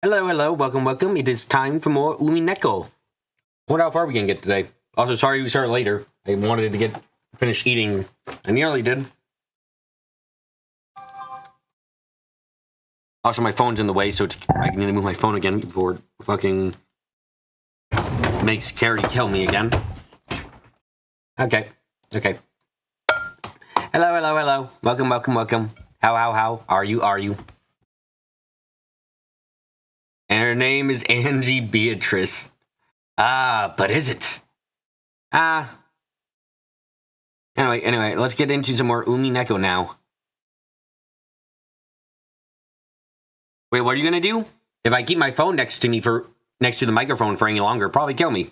Hello, hello, welcome, welcome. It is time for more Umineko. I wonder how far we can get today. Also, sorry we started later. I wanted to get finished eating. I nearly did. Also, my phone's in the way, so I need to move my phone again before it fucking makes Carrie kill me again. Okay. Hello, hello, hello. Welcome, welcome, welcome. How are you? And her name is Angie Beatrice. But is it? Anyway, let's get into some more Umineko now. Wait, what are you gonna do? If I keep my phone next to the microphone for any longer, probably kill me.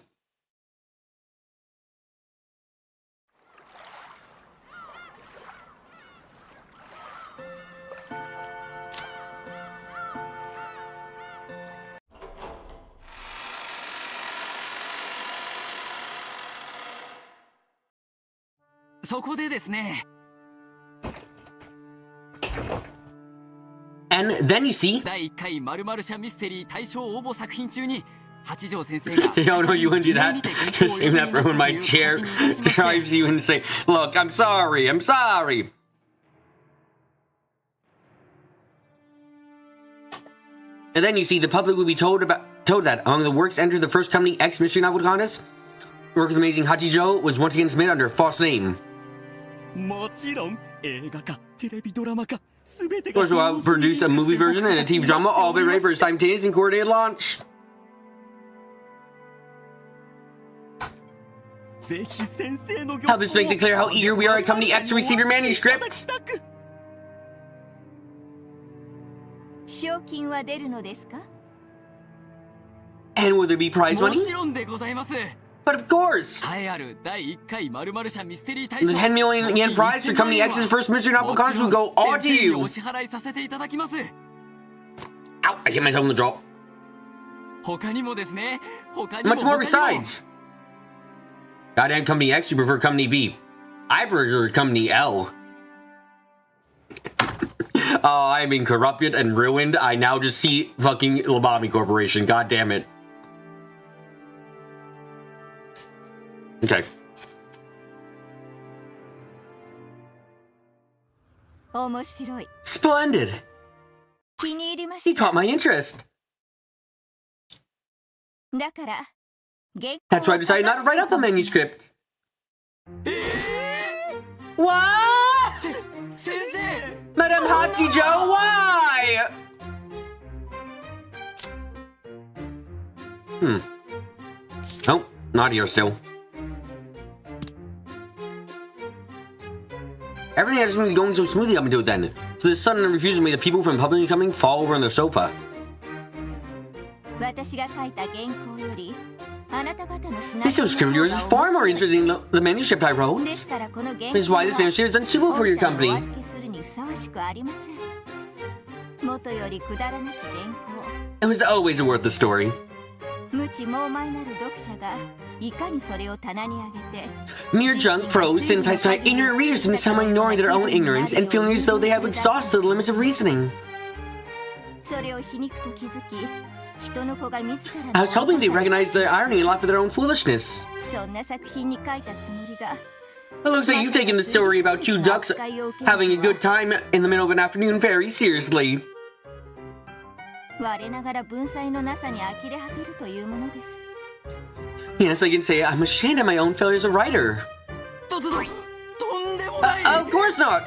And then you see... Oh no, you wouldn't do that. Just save that for when my chair drives you insane. Look, I'm sorry. And then you see the public will be told that among the works entered the first company X mystery novel contest, work with amazing Hachijo was once again submitted under a false name. Of course, we'll produce a movie version and a TV drama, all be ready for a simultaneous and coordinated launch. How this makes it clear how eager we are at Company X to receive your manuscript. And will there be prize money? But of course! The 10 million yen prize for Company X's first mystery novel contest will go all to you! Ow! I hit myself in the jaw. Much more besides! Goddamn Company X, you prefer Company V. I prefer Company L. Oh, I'm being corrupted and ruined. I now just see fucking Lobotomy Corporation. God damn it. Okay. Splendid! He caught my interest. That's why I decided not to write up a manuscript. What? Madame Hachijo, why? Oh, not here still. Everything has been going so smoothly up until then. So this sudden refusal made the people from public coming fall over on their sofa. This script of yours is far more interesting than the manuscript I wrote. This is why this manuscript is unsuitable for your company. It was always worth the story. Mere junk prose to entice my ignorant readers into somehow ignoring their own ignorance and feeling as though they have exhausted the limits of reasoning. I was hoping they recognized the irony and laugh at their own foolishness. It looks like you've taken the story about two ducks having a good time in the middle of an afternoon very seriously. Yes, I can say I'm ashamed of my own failure as a writer. Of course not!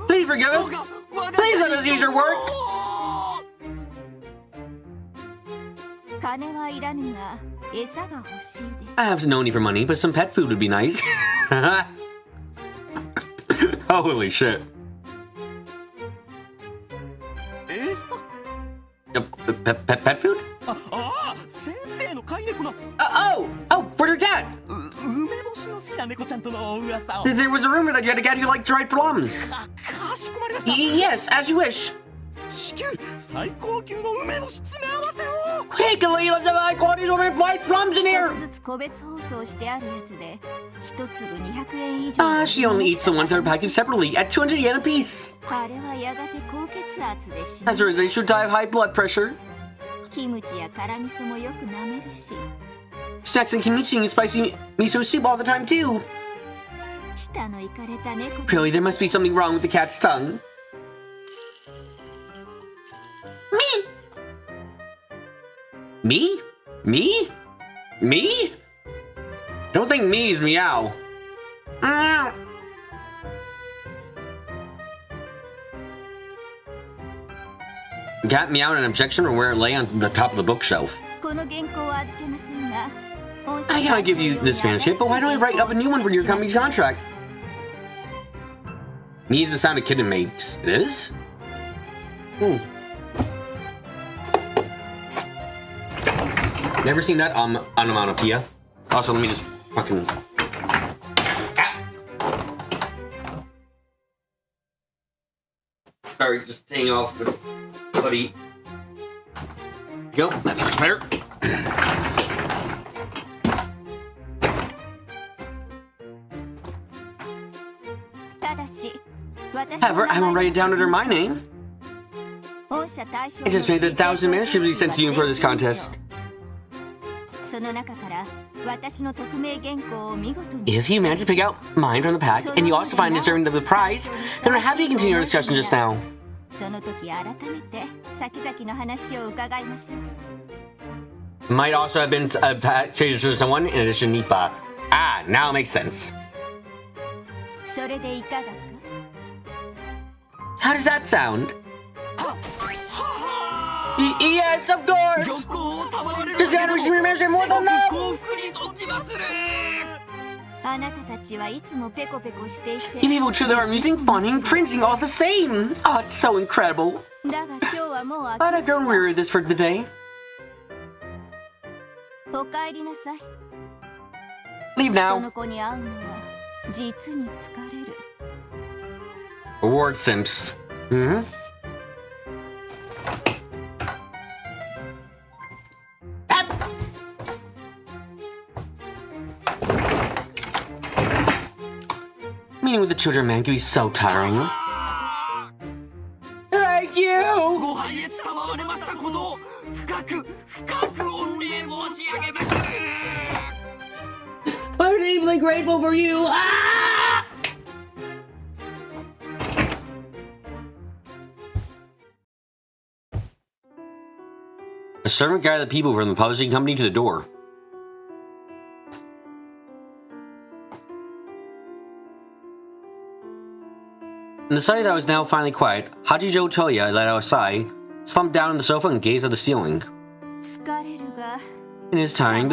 Please forgive us! Please let us use your work! I have no need for money, but some pet food would be nice. Holy shit. Pet food? Oh, where'd your cat? There was a rumor that you had a cat who liked dried plums. Yes, as you wish. Quickly, let's have high quality assortment of white plums in here! She only eats the ones that are packaged separately at 200 yen apiece. As a result, she'll die of high blood pressure. Snacks and kimchi and spicy miso soup all the time too. Really, there must be something wrong with the cat's tongue. Me? Me? Me? Don't think me is meow. Cat meowed an objection from where it lay on the top of the bookshelf. I cannot give you this manuscript, but why don't I write up a new one for your company's contract? Me is the sound a kitten makes. It is? Never seen that onomatopoeia. Also, let me just fucking... Sorry, just staying off the hoodie. Go, that's much better. However, I won't write it down under my name. It's just made 1,000 manuscripts we sent to you for this contest. If you manage to pick out mine from the pack, and you also find it deserving of the prize, then we're happy to continue our discussion just now. Might also have been a purchase for someone in addition to Nipa. Ah, now it makes sense. How does that sound? Yes, of course! Just gotta receive your measure more than that! You people truly are amusing, funny, and cringing all the same! Oh, it's so incredible! But I don't weary this for the day. Leave now. Reward simps. Meeting with the children, man, can be so tiring. Thank you! We're deeply grateful for you! Ah! A servant guided the people from the publishing company to the door. In the study that was now finally quiet, Hachijo Toya let out a sigh, slumped down on the sofa and gazed at the ceiling. It is tiring,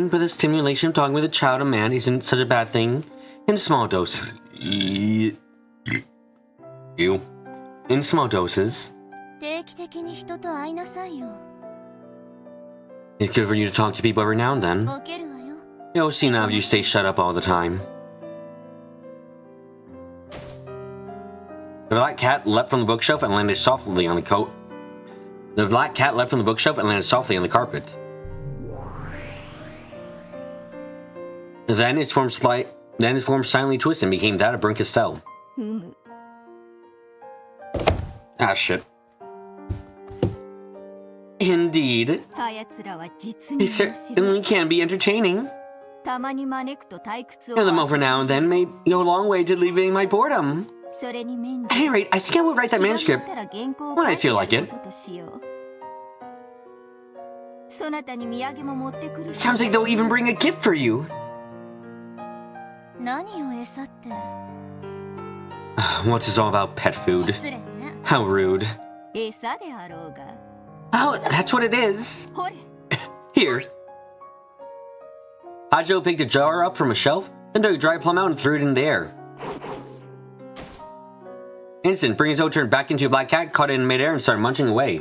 but the stimulation of talking with a child and man isn't such a bad thing. In small doses. In small doses. It's good for you to talk to people every now and then. You'll see now if you stay shut up all the time. The black cat leapt from the bookshelf and landed softly on the coat. The black cat leapt from the bookshelf and landed softly on the carpet. Then its form silently twisted and became that of Bryn Castell. Ah, shit. Indeed. They certainly can be entertaining. And them over now and then may go a long way to alleviating my boredom. At any rate, I think I will write that manuscript when I feel like it. Sounds like they'll even bring a gift for you. What's this all about pet food? How rude. Oh, that's what it is. Here. Hajo picked a jar up from a shelf, then took a dry plum out and threw it in the air. Instant, bringing his own turned back into a black cat, caught it in midair and started munching away.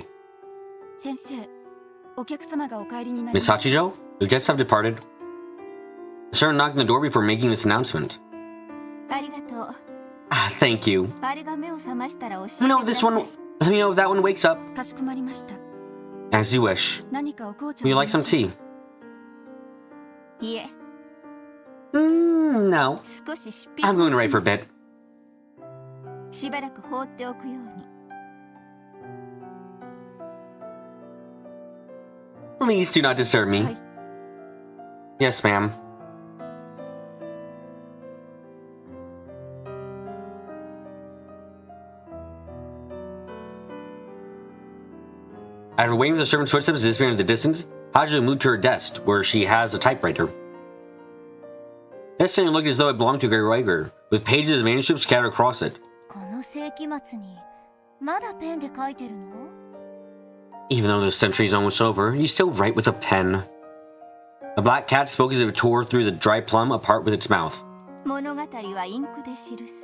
Miss Hachijo, the guests have departed. The servant knocked on the door before making this announcement. Ah, thank you. Let me know if that one wakes up. As you wish. Would you like some tea? No. I'm going to write for a bit. Please do not disturb me. Yes, ma'am. After waiting for the servant's footsteps to disappear into the distance, Haji moved to her desk, where she has a typewriter. This thing looked as though it belonged to a great writer, with pages of manuscripts scattered across it. Even though the century is almost over, you still write with a pen. The black cat spoke as if it tore through the dry plum apart with its mouth.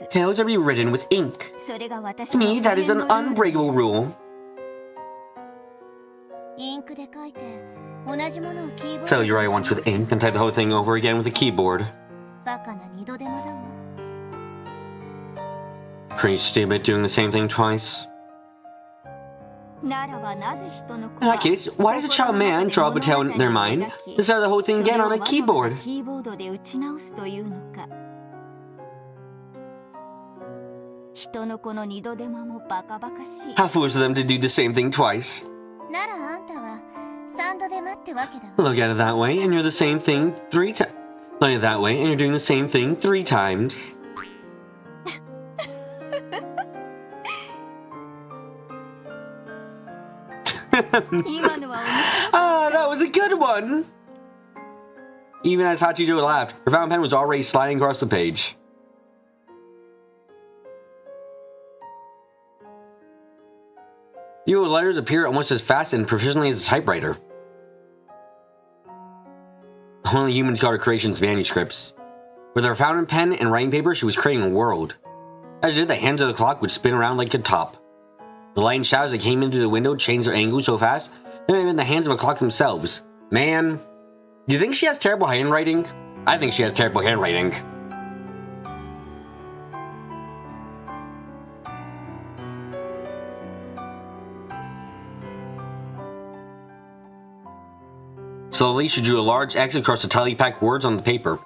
Tales are rewritten with ink. To me, that is an unbreakable rule. So you write once with ink and type the whole thing over again with a keyboard. Pretty stupid doing the same thing twice. In that case, why does a child man draw up a tale in their mind and start the whole thing again on a keyboard? How foolish of them to do the same thing twice. Look at it that way, and you're the same thing 3 times. Look at it that way, and you're doing the same thing 3 times. That was a good one! Even as Hachijo laughed, her fountain pen was already sliding across the page. Your letters appear almost as fast and proficiently as a typewriter. Only humans got her creations manuscripts. With her fountain pen and writing paper, she was creating a world. As she did, the hands of the clock would spin around like a top. The light and shadows that came into the window changed their angle so fast, they might have been the hands of a clock themselves. Man, do you think she has terrible handwriting? I think she has terrible handwriting. Slowly, she drew a large X across the tightly packed words on the paper.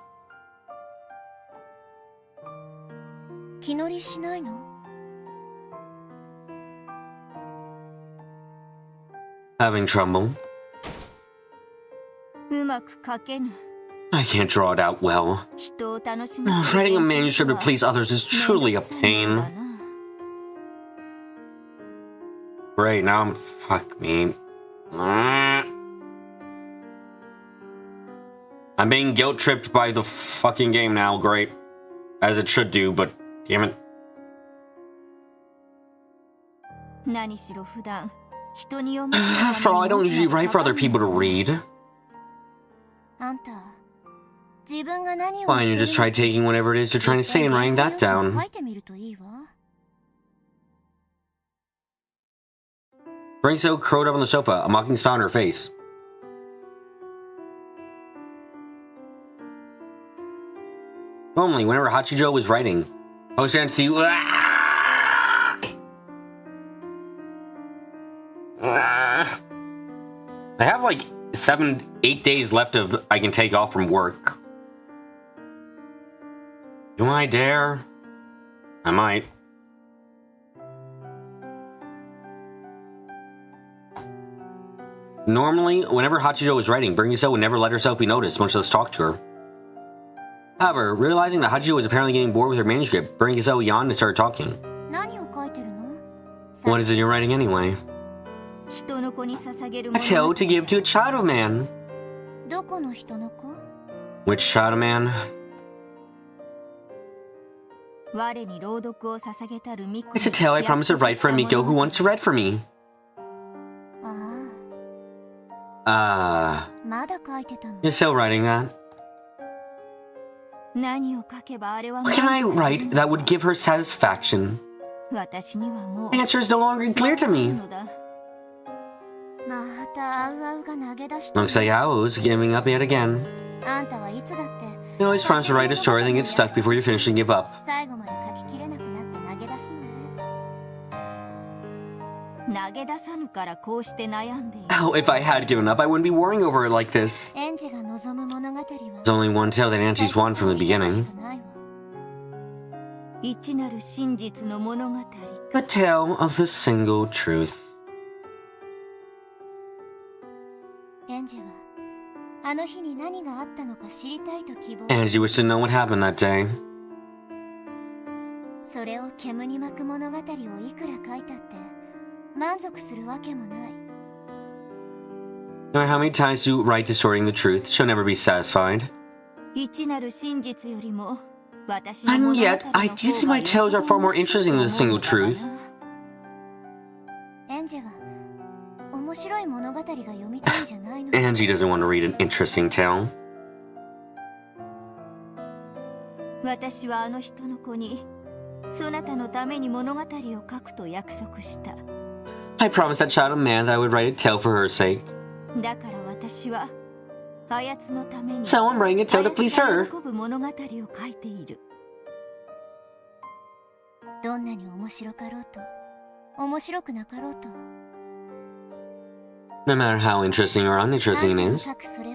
Having trouble? I can't draw it out well. Writing a manuscript to please others is truly a pain. Great, now I'm... fuck me. I'm being guilt-tripped by the fucking game now, great. As it should do, but damn it. After all, I don't usually write for other people to read. Why don't you just try taking whatever it is you're trying to say and writing that down? Rinso curled up on the sofa, a mocking smile on her face. Normally, whenever Hachijo was writing, I was trying to see. I have like 7-8 days left of I can take off from work. Do I dare? I might. Normally, whenever Hachijo was writing, Bringiso would never let herself be noticed, much less talk to her. However, realizing that Hachijo was apparently getting bored with her manuscript, Bringiso yawned and started talking. What is it you're writing anyway? A tale to give to a child of man. Which child of man? It's a tale I promised to write for Umineko who wants to read for me. You're still writing that? What can I write that would give her satisfaction? The answer is no longer clear to me. Looks like Ao's giving up yet again. You always promise to write a story, then get stuck before you finish and give up. Oh, if I had given up, I wouldn't be worrying over it like this. There's only one tale that Angie's wanted from the beginning. The tale of the single truth. Angie wished to know what happened that day. No matter how many times you write distorting the truth, she'll never be satisfied. And yet, I do think my tales are far more interesting than the single truth. Angie doesn't want to read an interesting tale. I promised that child of man that I would write a tale for her sake. So I'm writing a tale to please her. No matter how interesting or uninteresting it is,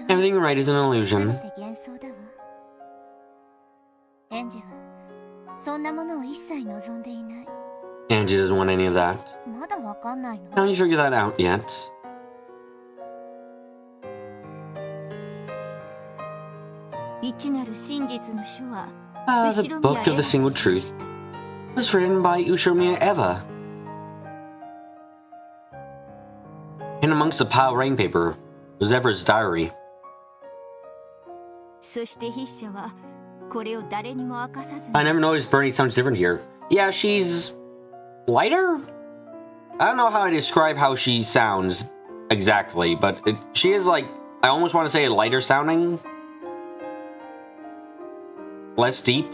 everything you write is an illusion. Angie doesn't want any of that. Haven't you figured that out yet? The Book of the Single Truth was written by Umineko. And amongst the pile of writing paper was Everett's diary. I never noticed Bernie sounds different here. Yeah, she's lighter? I don't know how to describe how she sounds exactly, but she is like, I almost want to say lighter sounding. Less deep.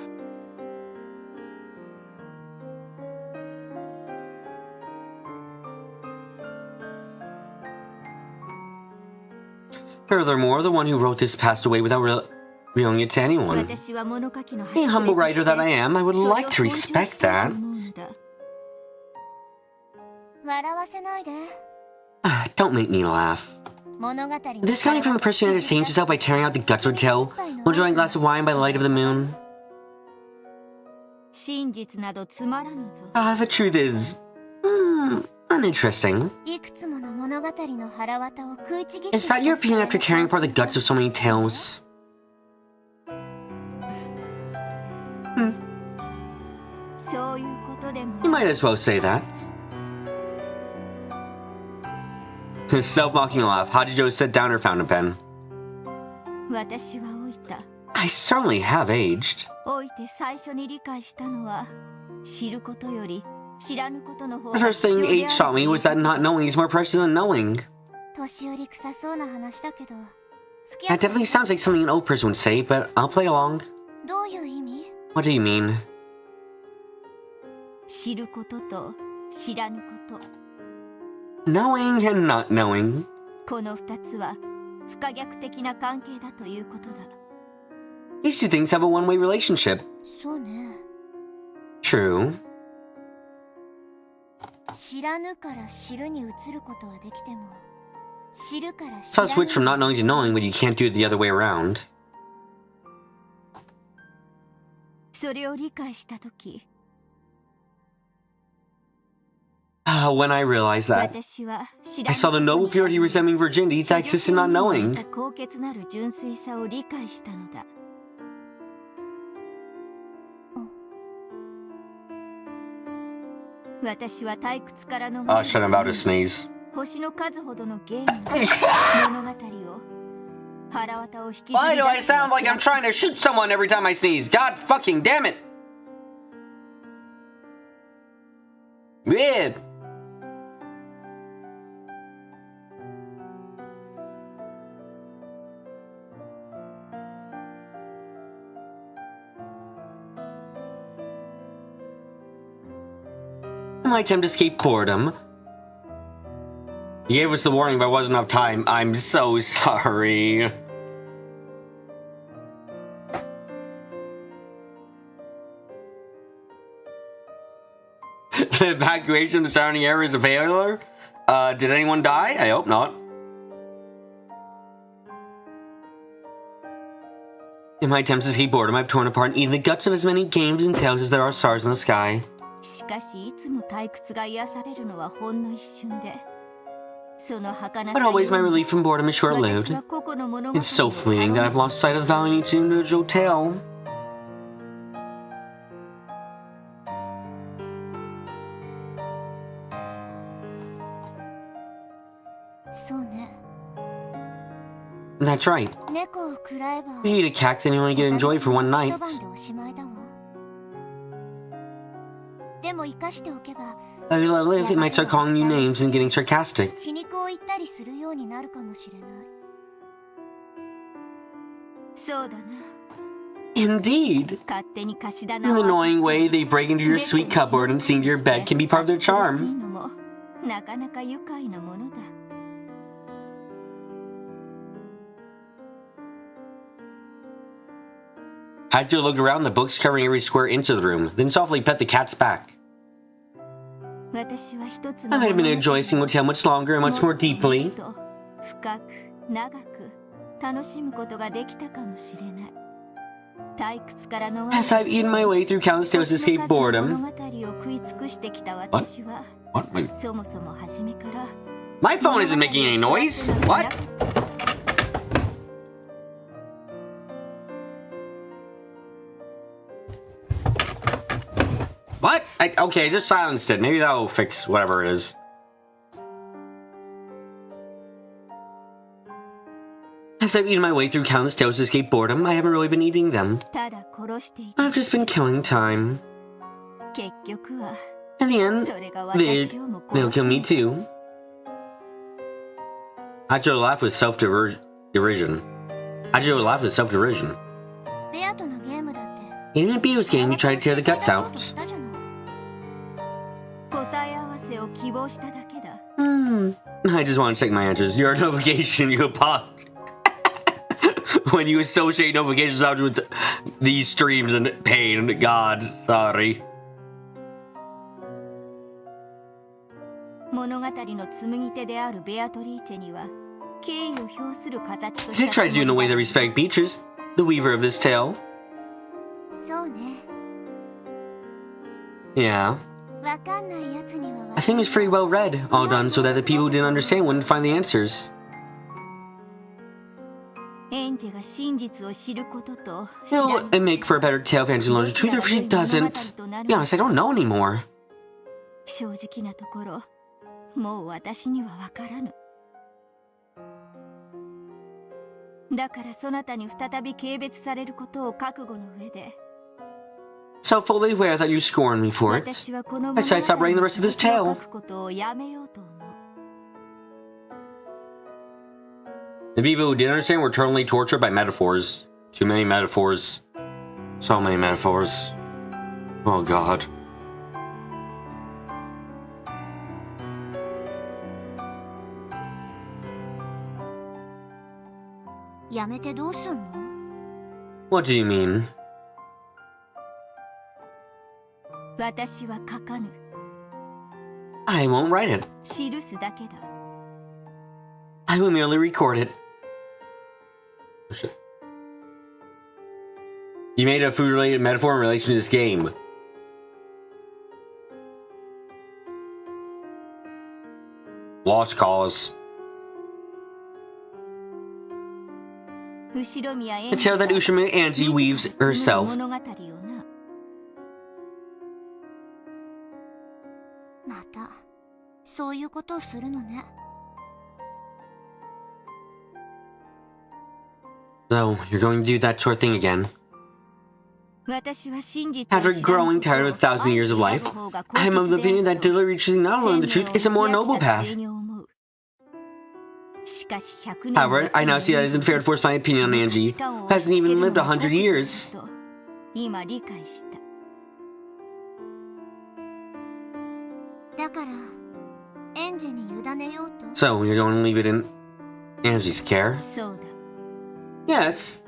Furthermore, the one who wrote this passed away without revealing it to anyone. Being a humble writer that I am, I would like to respect that. Don't make me laugh. This coming from a person who entertains herself by tearing out the guts of her tale, enjoying a glass of wine by the light of the moon. The truth is, uninteresting. Is that your opinion after tearing apart the guts of so many tales? You might as well say that. His self-mocking laugh. Hachijo set down her fountain pen. I certainly have aged. The first thing age taught me was that not knowing is more precious than knowing. That definitely sounds like something an old person would say, but I'll play along. What do you mean? Knowing and not knowing. These two things have a one-way relationship. True. So I'll switch from not knowing to knowing, but you can't do it the other way around. When I realized that, I saw the noble purity resembling virginity that exists in not knowing. Oh, shut him about to sneeze. Why do I sound like I'm trying to shoot someone every time I sneeze? God fucking damn it! Weird. My attempt to escape boredom. You gave us the warning, but it wasn't enough time. I'm so sorry. The evacuation of the surrounding area is a failure? Did anyone die? I hope not. In my attempts to escape boredom, I've torn apart and eaten the guts of as many games and tales as there are stars in the sky. But always my relief from boredom is short-lived. It's so fleeting that I've lost sight of the value in each individual tale. That's right. If you eat a cat, then you only get enjoyed for one night. If you let it live, it might start calling you names and getting sarcastic. Indeed. The annoying way they break into your sweet cupboard and sing to your bed can be part of their charm. Hachiro looked around the books covering every square inch of the room, then softly pet the cat's back. I might have been able to enjoy a single tale much longer and much more deeply. As I've eaten my way through countless tales to escape boredom. What? My phone isn't making any noise! What? What? Okay, just silenced it. Maybe that'll fix whatever it is. As I've eaten my way through countless tales to escape boredom, I haven't really been eating them. I've just been killing time. In the end, they'll kill me too. Hachiro laughed with self-derision. In a Beatles game, you tried to tear the guts out. I just want to check my answers. Your notification, you apologize. When you associate notification sounds with these streams and pain, God, sorry. I did try to do in a way that respects Beatrice, the weaver of this tale. Yeah. I think it was pretty well read, all done so that the people who didn't understand wouldn't find the answers. It'll make for a better tale if Angela learns the truth, or if she doesn't. To be honest, I don't know anymore. So fully aware that you scorn me for it, I say I stop writing the rest of this tale. The people who didn't understand were eternally tortured by metaphors. Too many metaphors. So many metaphors. Oh God. What do you mean? I won't write it. I will merely record it. Oh, shit. You made a food-related metaphor in relation to this game. Lost cause. The tale that Ushima Angie weaves herself. So, you're going to do that sort of thing again. After growing tired of 1,000 years of life, I'm of the opinion that deliberately choosing not to learn the truth is a more noble path. However, I now see that it isn't fair to force my opinion on Angie, who hasn't even lived 100 years. So, you're going to leave it in Angie's care? Yes.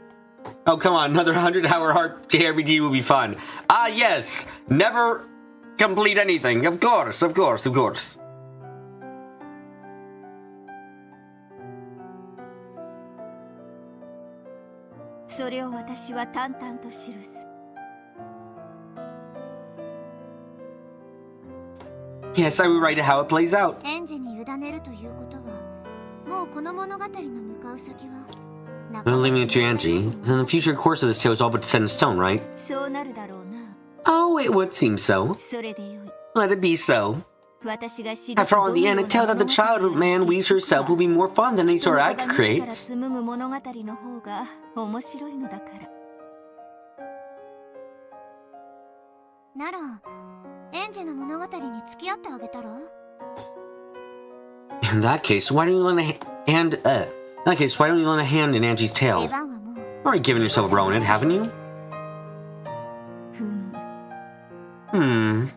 Oh, come on, another 100-hour heart JRPG would be fun. Ah, yes! Never complete anything. Of course, of course, of course. Yes, I will write how it plays out. 園児に委ねるということは、もうこの物語の向かう先は I'm leaving it to Angie. Then the future course of this tale is all but set in stone, right? そうなるだろうな。 Oh, it would seem so. それでよい。 Let it be so. 私が知る After all, the anecdote that the child man weaves herself will be more fun than any story I could create. 紡ぐ物語の方が面白いのだから。なら、園児の物語に付き合ってあげたら? In that case, why don't you lend a hand? In that case, why don't you lend a hand in Angie's tale? 出番はもう。 Already given yourself a role in it, haven't you? ふむ。Hmm.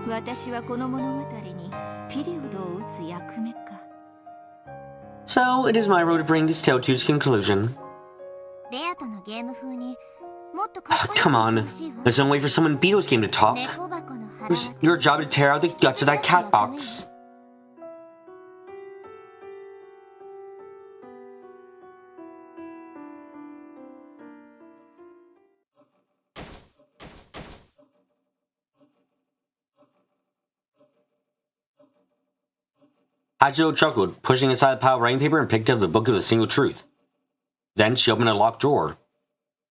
私はこの物語にピリオドを打つ役目か。 So it is my role to bring this tale to its conclusion. レアとのゲーム風にもっとかっこよく Come 言 on. ってほしいわ。 There's no way for someone in Beatles game to talk. 猫箱の腹 It's your job to tear out the guts of that cat box. Hachiko chuckled, pushing aside a pile of writing paper and picked up the book of the single truth. Then she opened a locked drawer.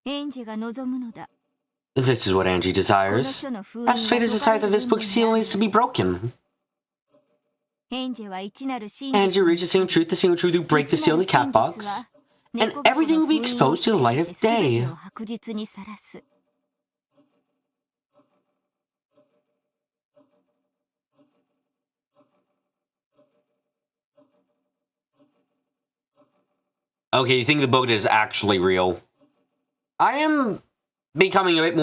園児が望むのだ。 This is what Angie desires. Perhaps fate has decided that this book's seal is to be broken. 園児は一なる真 Angie 実 reaches the single truth will break the seal of the cat box, and everything will be exposed to the light of day. 白日にさらす。 Okay, you think the book is actually real? I am slowly becoming a bit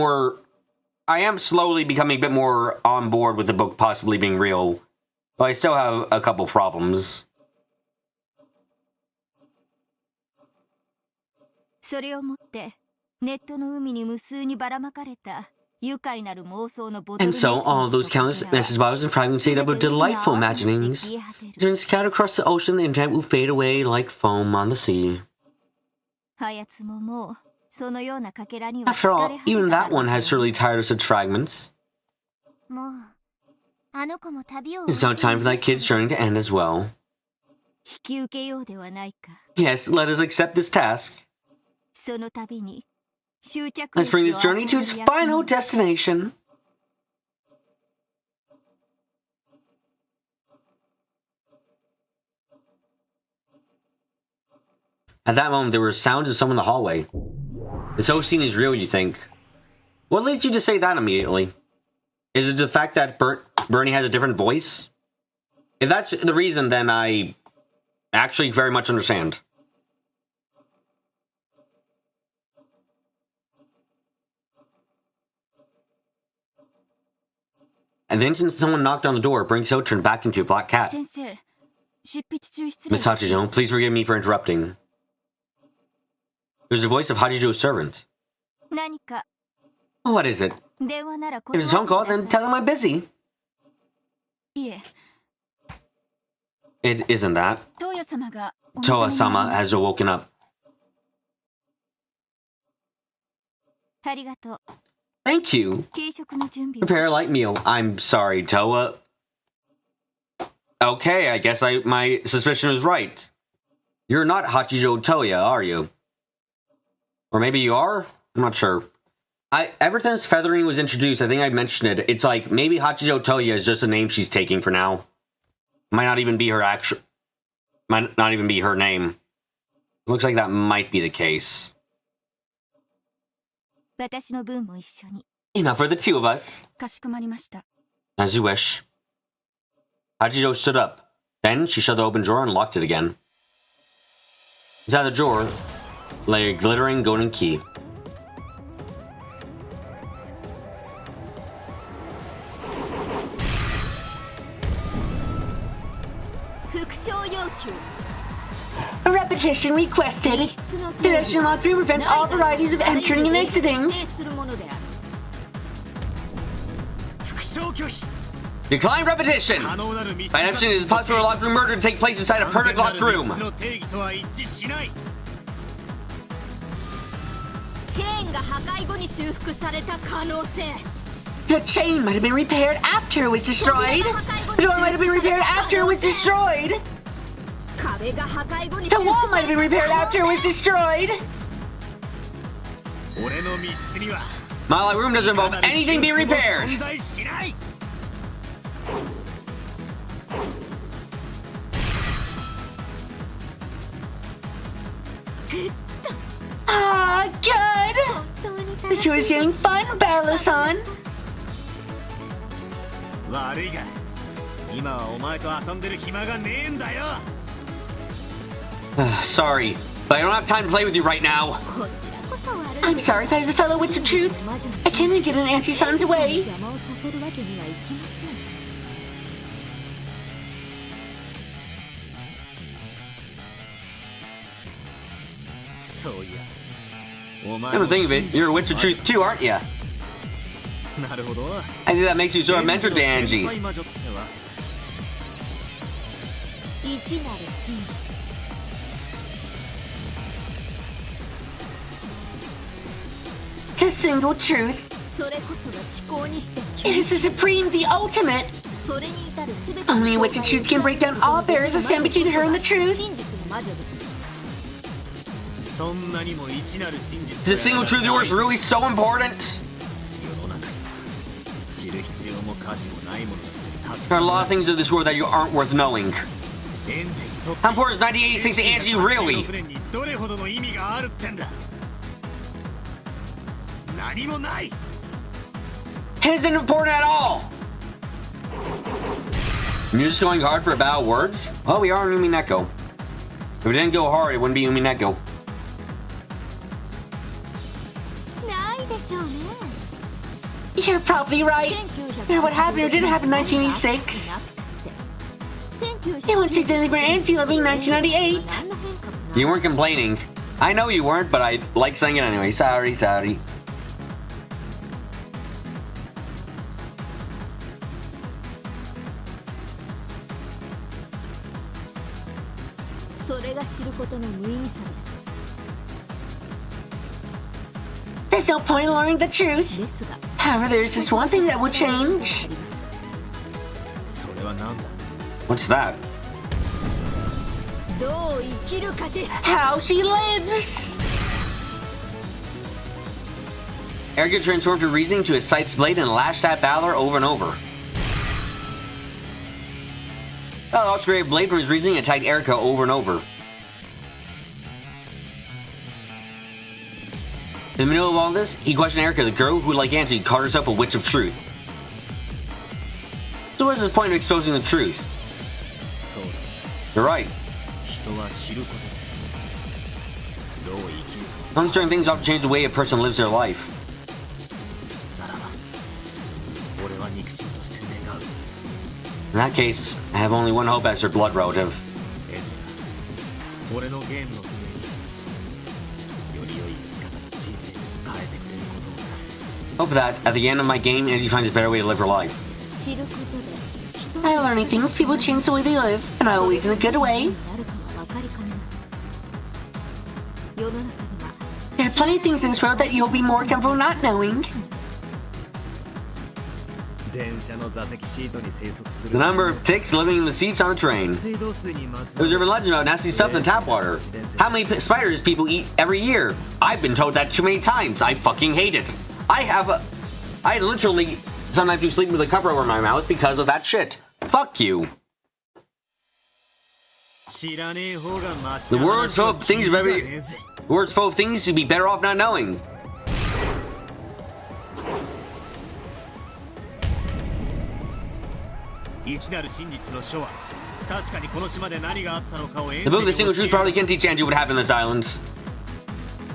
more on board with the book possibly being real, but I still have a couple problems. それをもってネットの海に無数にばらまかれた愉快なる妄想のボトル And so, all of those countless message bottles and fragments made up of delightful imaginings, then scattered across the ocean, the internet will fade away like foam on the sea. はやつももうそのようなかけらには After 疲 all, れ果て even た that one has surely tired of such fragments. もうあの子も旅を It's now time for that kid's journey to end as well. 引き受けようではないか。 Yes, let us accept this task. その度に終着 Let's bring 駅 this を journey to its 与える final destination. At that moment, there were sounds of someone in the hallway. This whole scene is real, you think? What led you to say that immediately? Is it the fact that Bernie has a different voice? If that's the reason, then I actually very much understand. And the instant someone knocked on the door, Brinkso turned back into a black cat. 先生、執筆中失礼 Miss Hachijo, please forgive me for interrupting. It was the voice of Hachijo's servant. 何か What is it? 電話なら If it's a phone call, then tell him I'm busy. いえ、 It isn't that. トーヤ様がお望みになり Toa-sama ます has woken up. ありがとう。 Thank you. 軽食の準備を Prepare a light meal. I'm sorry, Toa. Okay, I guess my suspicion was right. You're not Hachijo Toya, are you? Or maybe you are? I'm not sure. Ever since feathering was introduced, I think I mentioned it. It's like maybe Hachijo Toya is just a name she's taking for now. Might not even be her name. Looks like that might be the case. 私の分も一緒に Enough for the two of us. かしこまりました。 As you wish. Hachijo stood up. Then she shut the open drawer and locked it again. Inside the drawer lay a glittering golden key. A repetition requested. The National Lottery prevents all varieties of entering and exiting. Decline repetition! By definition, it is possible for a locked room murder to take place inside a perfect locked room. The chain might have been repaired after it was destroyed. The door might have been repaired after it was destroyed. The wall might have been repaired after it was destroyed. My light room doesn't involve anything being repaired. Ah, good! The show is getting fun, Battle-san! Sorry, but I don't have time to play with you right now. I'm sorry, but as a fellow witch of truth, I can't even get in Anchi-san's way. Come to think of it, you're a witch of truth too, aren't you? I see that makes you sort of mentor to Angie. The single truth. It is the supreme, the ultimate. Only a witch of truth can break down all barriers that stand between her and the truth. Is the single truth yours really so important? There are a lot of things in this world that you aren't worth knowing. How important is 1986 to Angie really? It isn't important at all! You're just going hard for a battle of words? Well, we are in Umineko. If it didn't go hard, it wouldn't be Umineko. You're probably right. Remember what happened or didn't happen in 1986? It won't change anything for Angie living in 1998. You weren't complaining. I know you weren't, but I like saying it anyway. Sorry. There's no point in learning the truth. However, there's just one thing that will change. What's that? How she lives! Erica transformed her reasoning to a scythe's blade and lashed at Balor over and over. Balor also created a blade from his reasoning and attacked Erica over and over. In the middle of all this, he questioned Erica, the girl who, like Angie, called herself a witch of truth. So what's the point of exposing the truth? You're right. Some certain things often change the way a person lives their life. In that case, I have only one hope as her blood relative. Hope that, at the end of my game, Angie finds a better way to live her life. By learning things, people change the way they live, and not always in a good way. There are plenty of things in this world that you'll be more comfortable not knowing. The number of ticks living in the seats on the train. There's urban legend about nasty stuff in tap water. How many spiders people eat every year? I've been told that too many times. I fucking hate it. I literally sometimes do sleep with a cover over my mouth because of that shit. Fuck you. The world's full of things to be better off not knowing. The book of the single truth probably can teach Angie what happened in this island.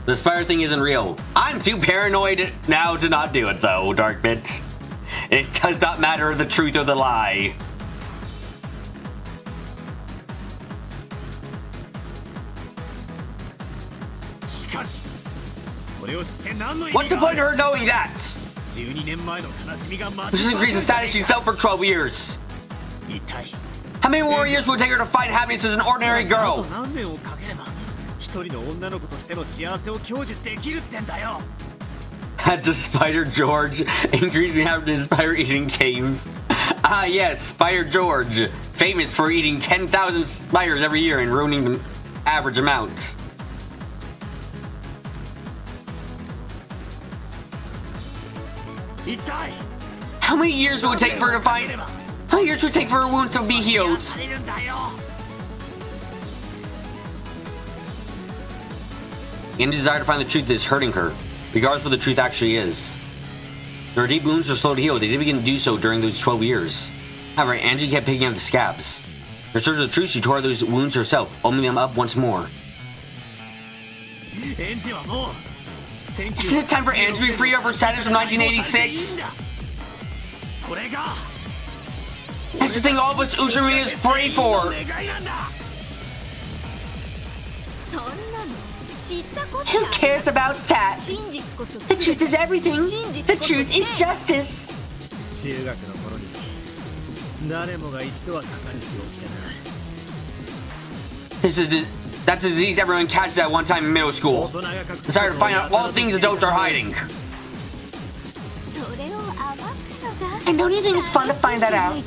The spider thing isn't real. I'm too paranoid now to not do it though, Darkbit. It does not matter the truth or the lie. What's the point of her knowing that? This just increases the sadness she felt for 12 years. How many more years would it take her to find happiness as an ordinary girl? That's a Spider George, increasing the average spider eating cave. Ah yes, Spider George, famous for eating 10,000 spiders every year and ruining the average amount. How many years would it take for her to find? How many years would it take for her wounds to be healed? Andy's desire to find the truth is hurting her, regardless of what the truth actually is. Her deep wounds are slow to heal. They did begin to do so during those 12 years. However, Angie kept picking up the scabs. In her search of the truth, she tore those wounds herself, opening them up once more. Isn't it time for Angie to be free of her sadness from 1986? That's the thing all of us Ultramarines pray for! Who cares about that? The truth is everything. The truth is justice. That's a disease everyone catches at one time in middle school. Desire to find out all the things adults are hiding. And don't you think it's fun to find that out?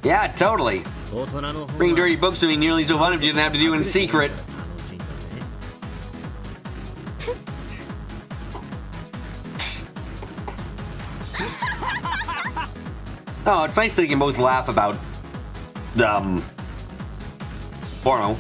Yeah, totally. Bringing dirty books to me nearly so fun if you didn't have to do it in secret. Oh, it's nice that you can both laugh about, porno.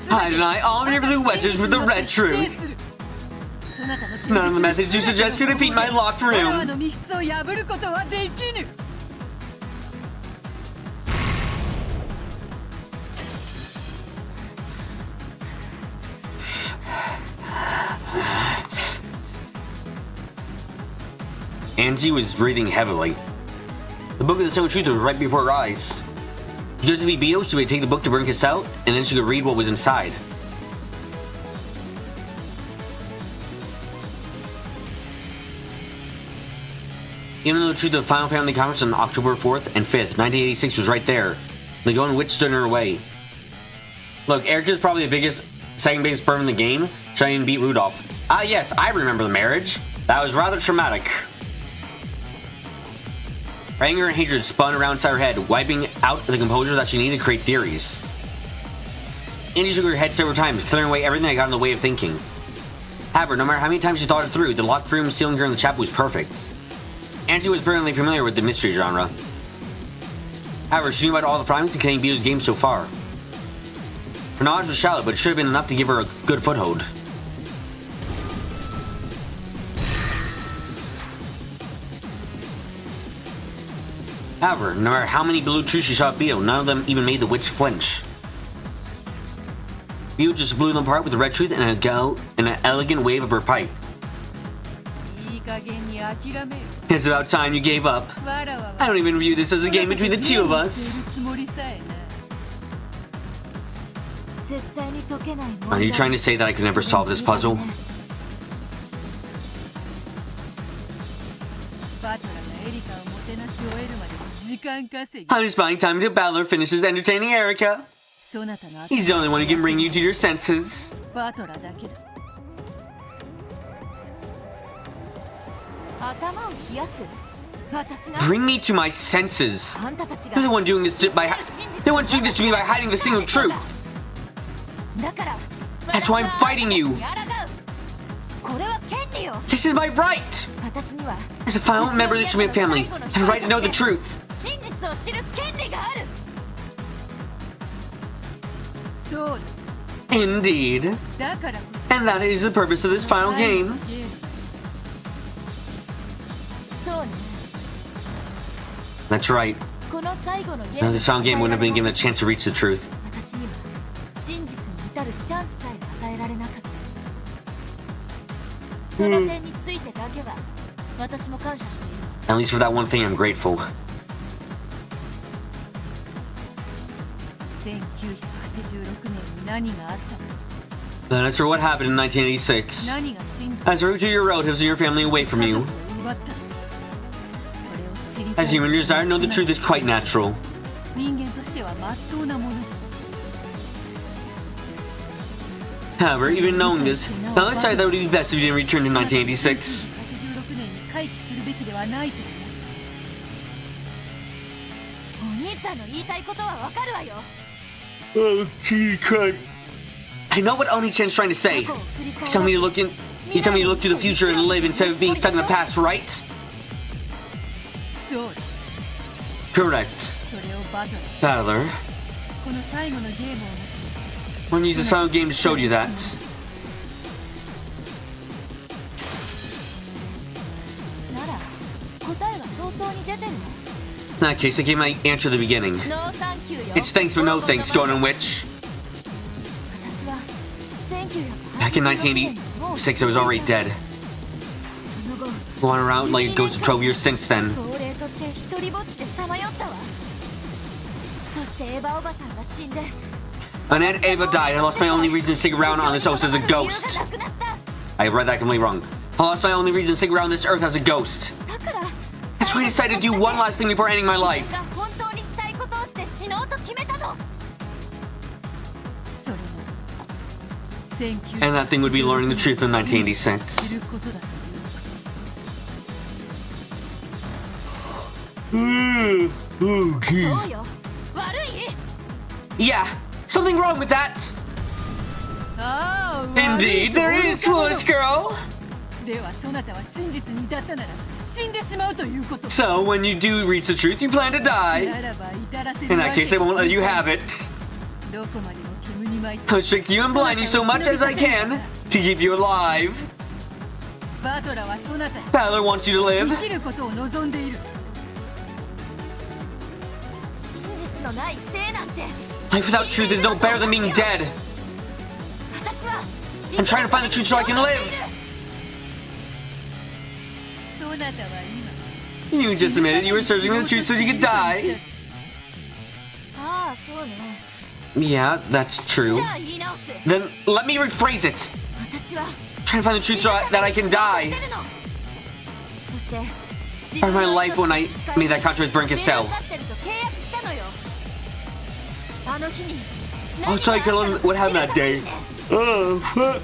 I deny all your blue wedges with the red truth. None of the methods you suggest could defeat my locked room. Angie was breathing heavily. The book of the Stone Truth was right before her eyes. She goes to be Beetle, she would take the book to Brink out, and then she could read what was inside. Even though the truth of the Final Family Conference on October 4th and 5th, 1986 was right there, the golden witch stood in her way. Look, Erica's probably the biggest, second biggest sperm in the game, trying to beat Rudolph. Ah yes, I remember the marriage. That was rather traumatic. Her anger and hatred spun around inside her head, wiping out the composure that she needed to create theories. Angie shook her head several times, clearing away everything that got in the way of thinking. However, no matter how many times she thought it through, the locked room sealing her in the chapel was perfect. Angie was brilliantly familiar with the mystery genre. However, she knew about all the findings containing Beetle's game so far. Her knowledge was shallow, but it should have been enough to give her a good foothold. However, no matter how many blue truths she saw at Beetle, none of them even made the witch flinch. Beetle just blew them apart with the red truth and an elegant wave of her pipe. It's about time you gave up. I don't even view this as a game between the two of us. Are you trying to say that I could never solve this puzzle? I'm just buying time until Battler finishes entertaining Erica. He's the only one who can bring you to your senses. Bring me to my senses. You're the one doing this to me by hiding the single truth. That's why I'm fighting you. This is my right. As a final member of the Umineko family, I have a right to know the truth. Indeed. And that is the purpose of this final game. That's right. Now this final game wouldn't have been given a chance to reach the truth. At least for that one thing, I'm grateful. As for what happened in 1986, as a root to your relatives and your family away from you, as human desire to know the truth is quite natural. However, even knowing this, I decided that it would be best if you didn't return to 1986. Oh, gee, crud. I know what Oni-chan's trying to say. You tell me to look to the future and live instead of being stuck in the past, right? Correct. Battler. When you use this final game to show you that. In that case, I gave my answer at the beginning. It's thanks but no thanks, Golden Witch. Back in 1986, I was already dead. Going around like a ghost of 12 years since then. And Aunt Ava died. I lost my only reason to stick around on this earth as a ghost. I read that completely wrong. I lost my only reason to stick around this earth as a ghost. That's why I decided to do one last thing before ending my life. And that thing would be learning the truth in 1986. Oh, jeez. Yeah, something wrong with that. Indeed, there is, foolish girl. So, when you do reach the truth, you plan to die. In that case, I won't let you have it. I'll trick you and blind you so much as I can to keep you alive. Battler wants you to live. Life without truth is no better than being dead. I'm trying to find the truth so I can live. You just admitted you were searching for the truth so you could die. Yeah, that's true. Then let me rephrase it. I'm trying to find the truth so that I can die. Or my life when I made that contract with Brent Castell. I'll tell you what happened that day. Oh, fuck.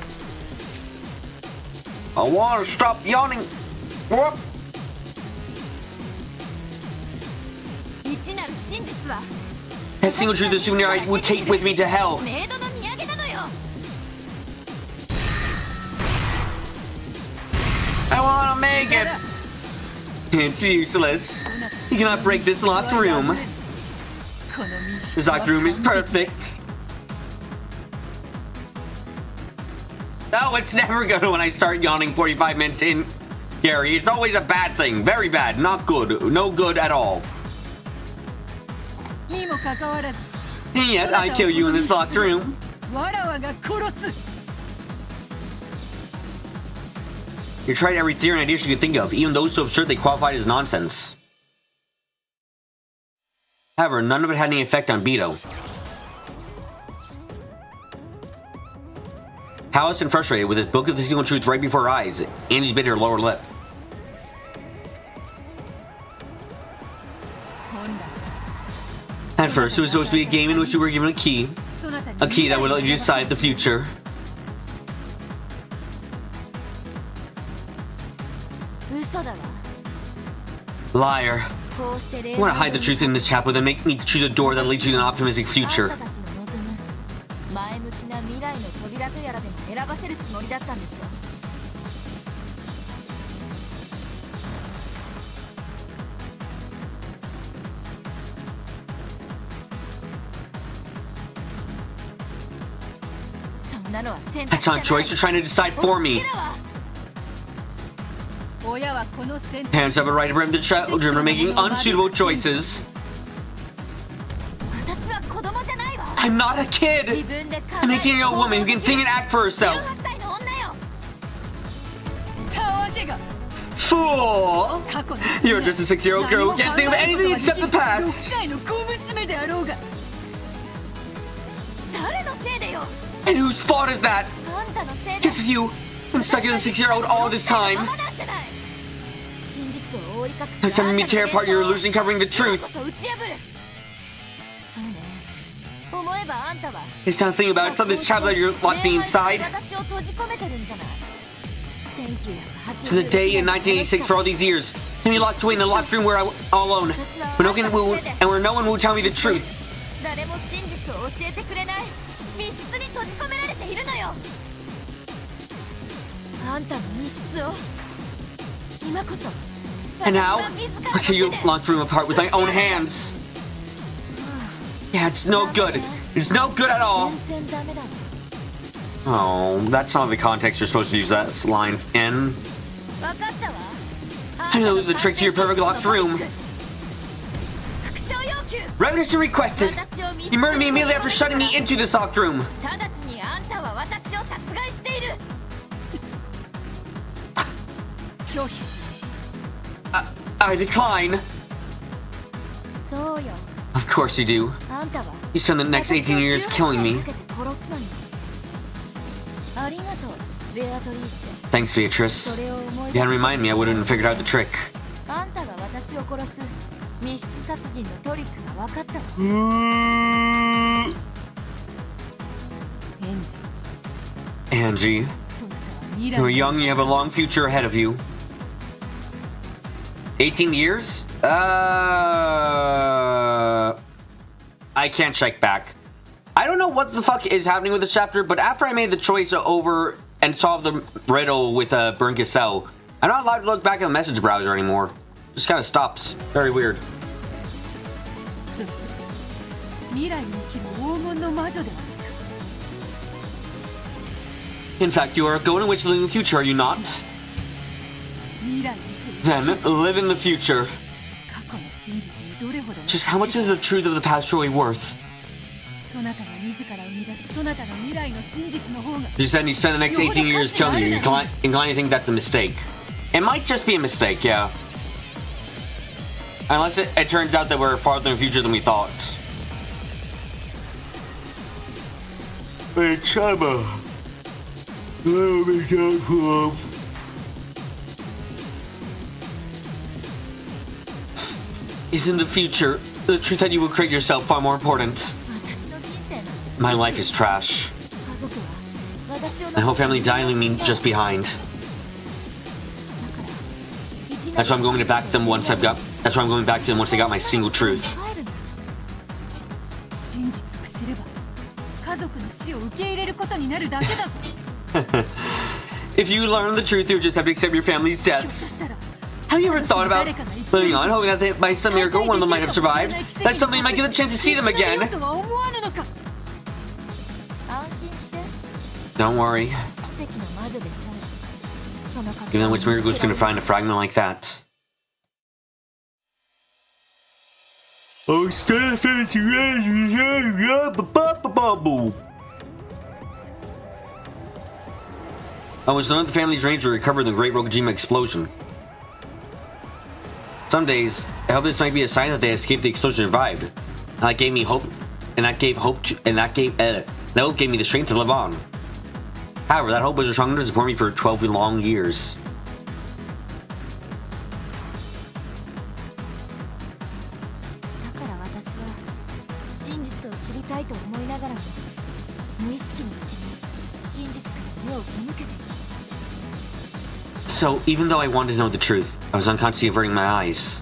I want to stop yawning. Whoop. That single truth is souvenir I would take with me to hell. I want to make it. It's useless. You cannot break this locked room. This locked room is perfect. No, it's never good when I start yawning 45 minutes in, Gary. It's always a bad thing. Very bad. Not good. No good at all. And yet, I kill you in this locked room. You tried every theory and idea you could think of, even those so absurd they qualified as nonsense. However, none of it had any effect on Beto. Callous and frustrated, with his book of the single truth right before her eyes, Angie bit her lower lip. At first, it was supposed to be a game in which you were given a key that would let you decide the future. Liar. You want to hide the truth in this chapel, then make me choose a door that leads you to an optimistic future. That's not a choice, you're trying to decide for me. Parents have a right to prevent their children from making unsuitable choices. I'm not a kid! I'm an 18-year-old woman who can think and act for herself. Fool! You're just a 6-year-old girl who can't think of anything except the past! And whose fault is that? Guess it's you. Been stuck as a 6-year-old all this time. Every time you tear apart your illusion covering the truth. It's time to think about it. It's not this chapter that you're locked me inside. It's the day in 1986 for all these years. And you locked away in the locked room where I all alone. Where no one will tell me the truth. And now, I'll tear your locked room apart with my own hands. Yeah, it's no good. It's no good at all. Oh, that's not the context you're supposed to use that line in. I know the trick to your perfect locked room. Revolution requested. You murdered me immediately after shutting me into this locked room. I decline. Of course you do. You spend the next 18 years killing me. Thanks, Beatrice. If you hadn't reminded me, I wouldn't have figured out the trick. Angie, you're young, you have a long future ahead of you. 18 years? I can't check back. I don't know what the fuck is happening with this chapter, but after I made the choice over and solve the riddle with Burn Cassell, I'm not allowed to look back at the message browser anymore. Just kind of stops. Very weird. In fact, you are a golden witch living in the future, are you not? Then, live in the future. Just how much is the truth of the past really worth? You said you spend the next 18 years killing you. You're inclined to think that's a mistake. It might just be a mistake, yeah. Unless it turns out that we're farther in the future than we thought. Hey, Chama. Where we come from? Isn't the future, the truth that you will create yourself, far more important? My life is trash. My whole family died leaving me just behind. That's why I'm going to back them once I've got. That's why I'm going back to them once I got my single truth. If you learn the truth, you'll just have to accept your family's deaths. Have you ever thought about living on, hoping that by some miracle one of them might have survived? That somebody might get the chance to see them again. Don't worry. Even though which miracle is going to find a fragment like that? Oh, stuff is I was none of the family's range to recover the Great Rokujima explosion. Some days, I hope this might be a sign that they escaped the explosion and survived. And that gave me hope, and that hope gave me the strength to live on. However, that hope was strong enough to support me for 12 long years. So, even though I wanted to know the truth, I was unconsciously averting my eyes.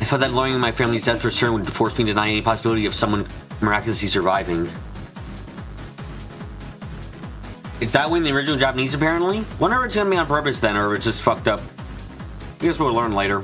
I felt that learning my family's death return would force me to deny any possibility of someone miraculously surviving. It's that way in the original Japanese, apparently? Wonder if it's gonna be on purpose then, or if it's just fucked up. I guess we'll learn later.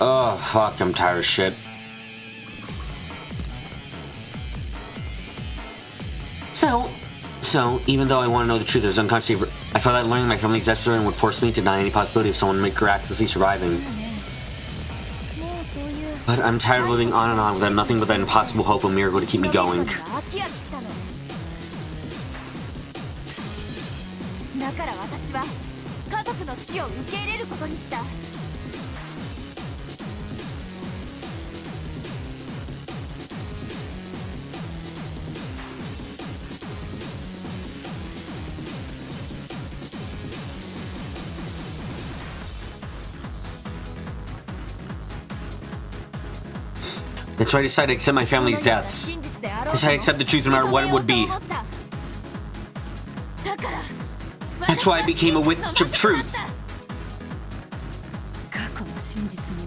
Oh, fuck, I'm tired of shit. So, even though I want to know the truth, there's unconsciously, I felt that learning my family's death story would force me to deny any possibility of someone miraculously surviving. But I'm tired of living on and on without nothing but that impossible hope of a miracle to keep me going. That's why I decided to accept my family's deaths. I decided to accept the truth no matter what it would be. That's why I became a witch of truth.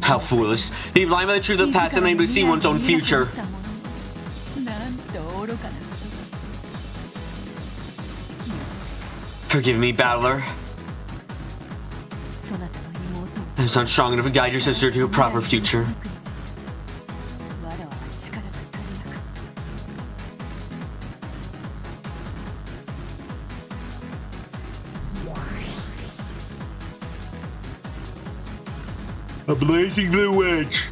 How foolish. He'd lie about the truth of the past and unable to see one's own future. Forgive me, battler. I was not strong enough to guide your sister to a proper future. A blazing blue wedge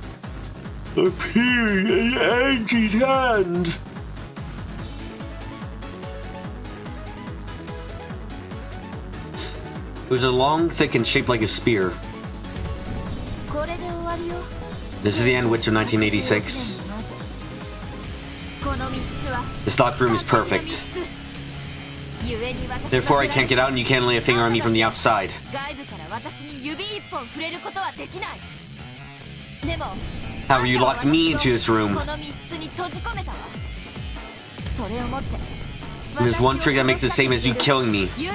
appeared in Angie's hand. It was a long, thick, and shaped like a spear. This is the End Witch of 1986. This locked room is perfect. Therefore, I can't get out and you can't lay a finger on me from the outside. However, you locked me into this room. And there's one trick that makes it the same as you killing me. You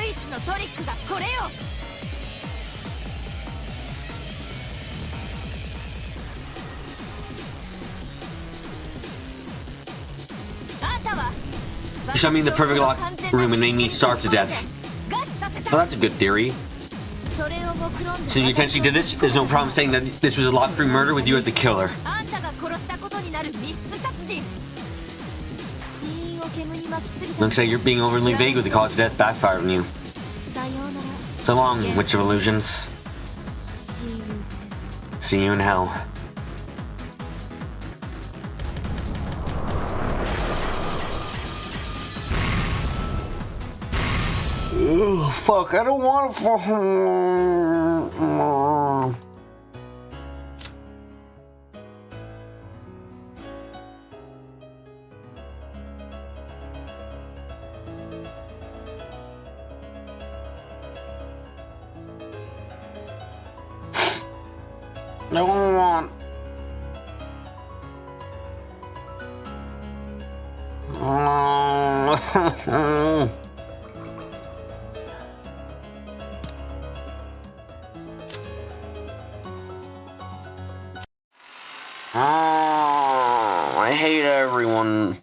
shot me in the perfect locked room and made me starve to death. Well, that's a good theory. So you intentionally did this? There's no problem saying that this was a locked room murder with you as the killer. Looks like you're being overly vague with the cause of death backfired on you. So long, Witch of Illusions. See you in hell. Ugh, fuck, I don't want to. I don't want. I hate everyone.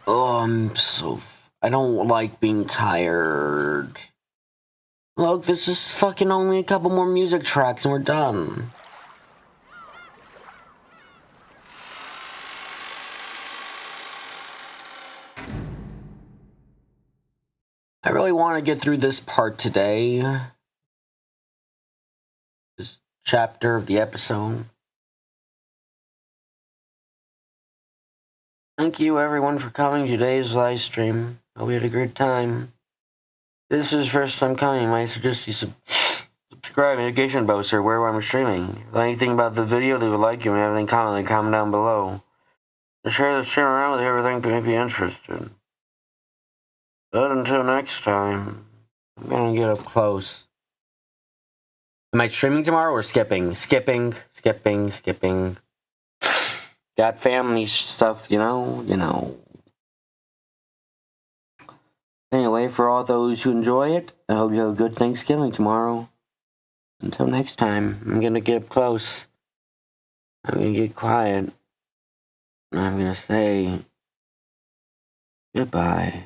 Oh, I don't like being tired. Look, this is fucking only a couple more music tracks and we're done. I really want to get through this part today. This chapter of the episode. Thank you everyone for coming to today's live stream. Hope you had a great time. This is first time coming. I suggest you subscribe, notification bells or wherever I'm streaming. If anything about the video, leave a like. If you have anything comment down below. Share the stream around with everything that may be interested. But until next time, I'm gonna get up close. Am I streaming tomorrow or skipping? Skipping. Got family stuff, you know. Anyway, for all those who enjoy it, I hope you have a good Thanksgiving tomorrow. Until next time, I'm gonna get up close. I'm gonna get quiet. And I'm gonna say goodbye.